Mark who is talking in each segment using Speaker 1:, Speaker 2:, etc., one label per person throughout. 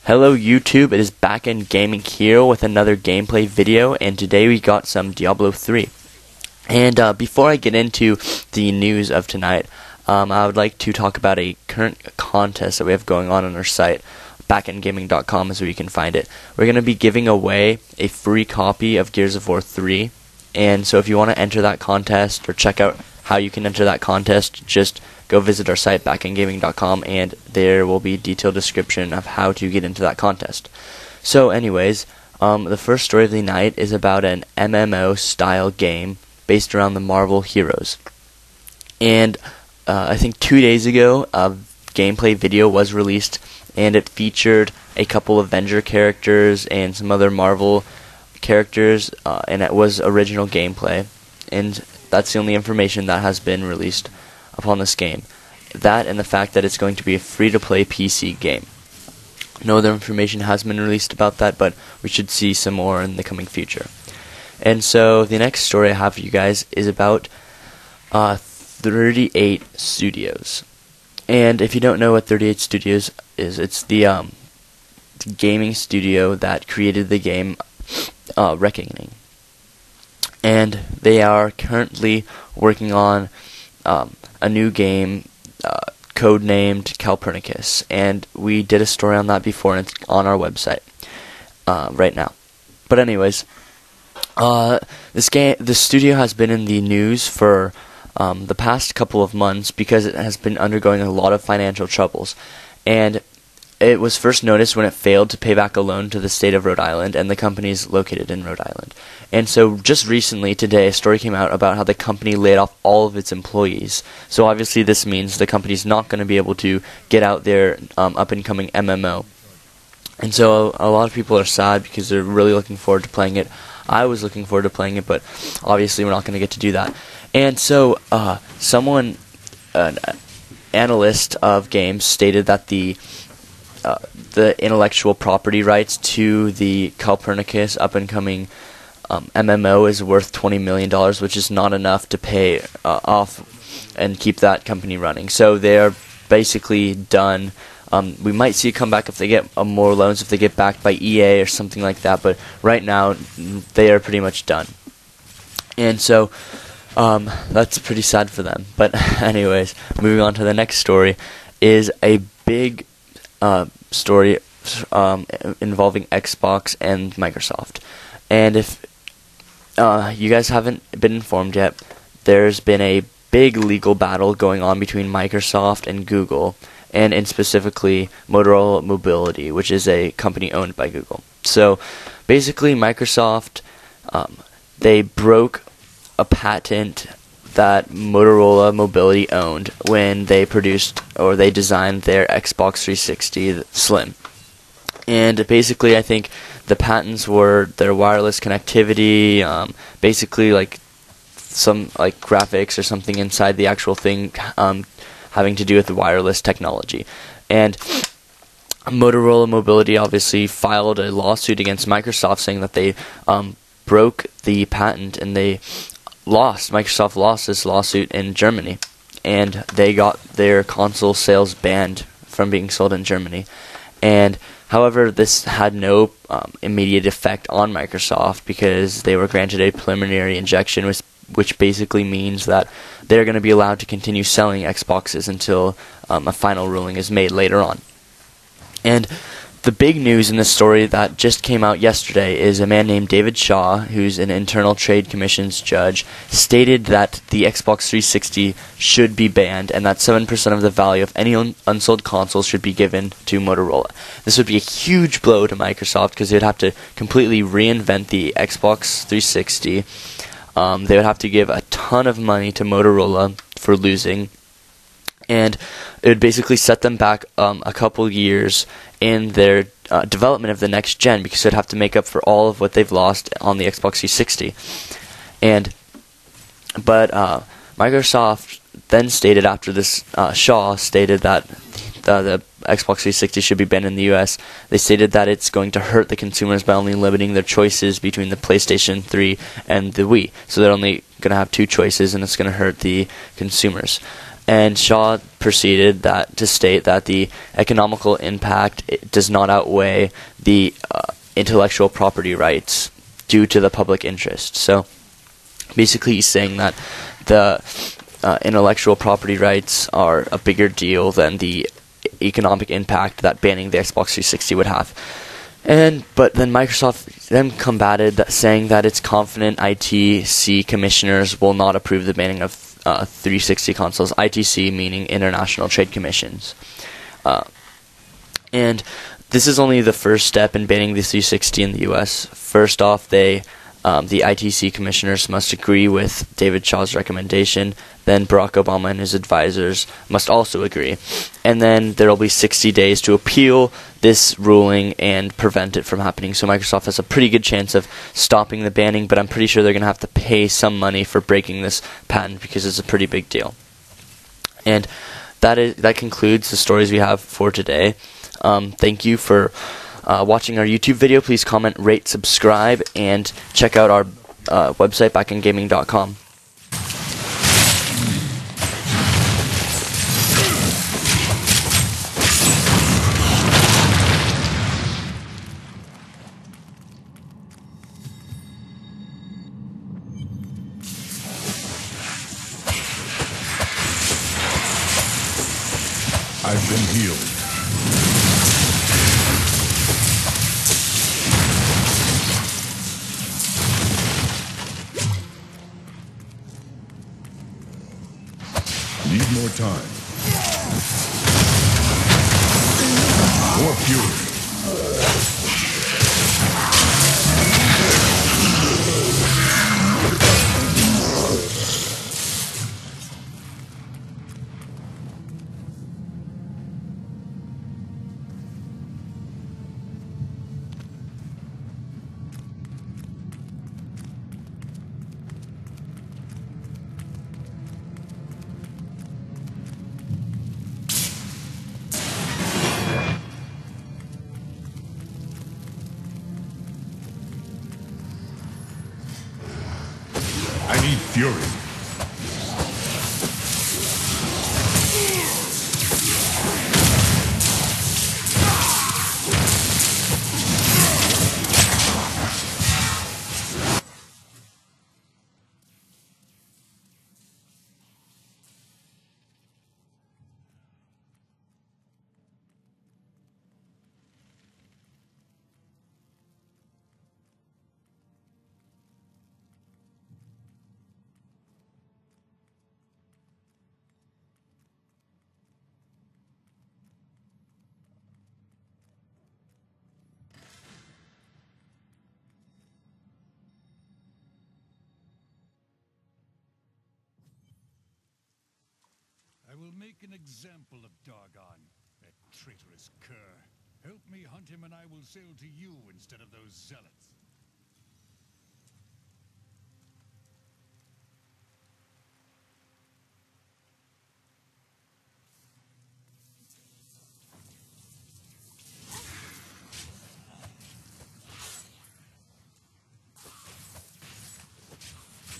Speaker 1: Hello YouTube, it is Backend Gaming here with another gameplay video, and today we got some Diablo 3. And before I get into the news of tonight, I would like to talk about a current contest that we have going on our site. backendgaming.com is where you can find it. We're going to be giving away a free copy of Gears of War 3, and so if you want to enter that contest or check out how you can enter that contest, just go visit our site, backendgaming.com, and there will be a detailed description of how to get into that contest. So anyways, the first story of the night is about an MMO style game based around the Marvel heroes. And I think 2 days ago, a gameplay video was released, and it featured a couple Avenger characters and some other Marvel characters, and it was original gameplay. And that's the only information that has been released upon this game. That and the fact that it's going to be a free-to-play PC game. No other information has been released about that, but we should see some more in the coming future. And so the next story I have for you guys is about 38 Studios. And if you don't know what 38 Studios is, it's the gaming studio that created the game Reckoning. And they are currently working on a new game codenamed Calpernicus, and we did a story on that before, and it's on our website right now. But anyways, the studio has been in the news for the past couple of months because it has been undergoing a lot of financial troubles, and it was first noticed when it failed to pay back a loan to the state of Rhode Island, and the company is located in Rhode Island. And so just recently, today, a story came out about how the company laid off all of its employees. So obviously this means the company's not going to be able to get out their up-and-coming MMO. And so a lot of people are sad because they're really looking forward to playing it. I was looking forward to playing it, but obviously we're not going to get to do that. And so an analyst of games stated that the intellectual property rights to the Calpernicus up-and-coming MMO is worth $20 million, which is not enough to pay off and keep that company running. So they are basically done. We might see a comeback if they get more loans, if they get backed by EA or something like that, but right now they are pretty much done. And so that's pretty sad for them. But anyways, moving on to the next story is a big story involving Xbox and Microsoft. And if you guys haven't been informed yet, there's been a big legal battle going on between Microsoft and Google, and specifically Motorola Mobility, which is a company owned by Google. So basically Microsoft, they broke a patent that Motorola Mobility owned when they produced or they designed their Xbox 360 Slim. And basically I think the patents were their wireless connectivity, basically like some like graphics or something inside the actual thing having to do with the wireless technology. And Motorola Mobility obviously filed a lawsuit against Microsoft saying that they broke the patent, and they lost. Microsoft lost this lawsuit in Germany, and they got their console sales banned from being sold in Germany. And however, this had no immediate effect on Microsoft because they were granted a preliminary injunction, which basically means that they're going to be allowed to continue selling Xboxes until a final ruling is made later on. And the big news in this story that just came out yesterday is a man named David Shaw, who's an Internal Trade Commission's judge, stated that the Xbox 360 should be banned and that 7% of the value of any unsold consoles should be given to Motorola. This would be a huge blow to Microsoft because they would have to completely reinvent the Xbox 360. They would have to give a ton of money to Motorola for losing, and it would basically set them back a couple years in their development of the next gen, because they'd have to make up for all of what they've lost on the Xbox 360. But Microsoft then stated after this, Shaw stated that the Xbox 360 should be banned in the US. They stated that it's going to hurt the consumers by only limiting their choices between the PlayStation 3 and the Wii. So they're only going to have two choices, and it's going to hurt the consumers. And Shaw proceeded to state that the economical impact does not outweigh the intellectual property rights due to the public interest. So basically he's saying that the intellectual property rights are a bigger deal than the economic impact that banning the Xbox 360 would have. But then Microsoft then combated that, saying that its confident ITC commissioners will not approve the banning of 360 consoles. ITC meaning International Trade Commissions. And this is only the first step in banning the 360 in the US. First off, the ITC commissioners must agree with David Shaw's recommendation. Then Barack Obama and his advisors must also agree. And then there will be 60 days to appeal this ruling and prevent it from happening. So Microsoft has a pretty good chance of stopping the banning, but I'm pretty sure they're going to have to pay some money for breaking this patent because it's a pretty big deal. And that concludes the stories we have for today. Thank you for watching our YouTube video. Please comment, rate, subscribe, and check out our website, backingaming.com.
Speaker 2: I've been healed. Need more time. More fury. I need fury.
Speaker 3: I will make an example of Dargon, that traitorous cur. Help me hunt him and I will sail to you instead of those zealots.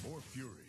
Speaker 2: More fury.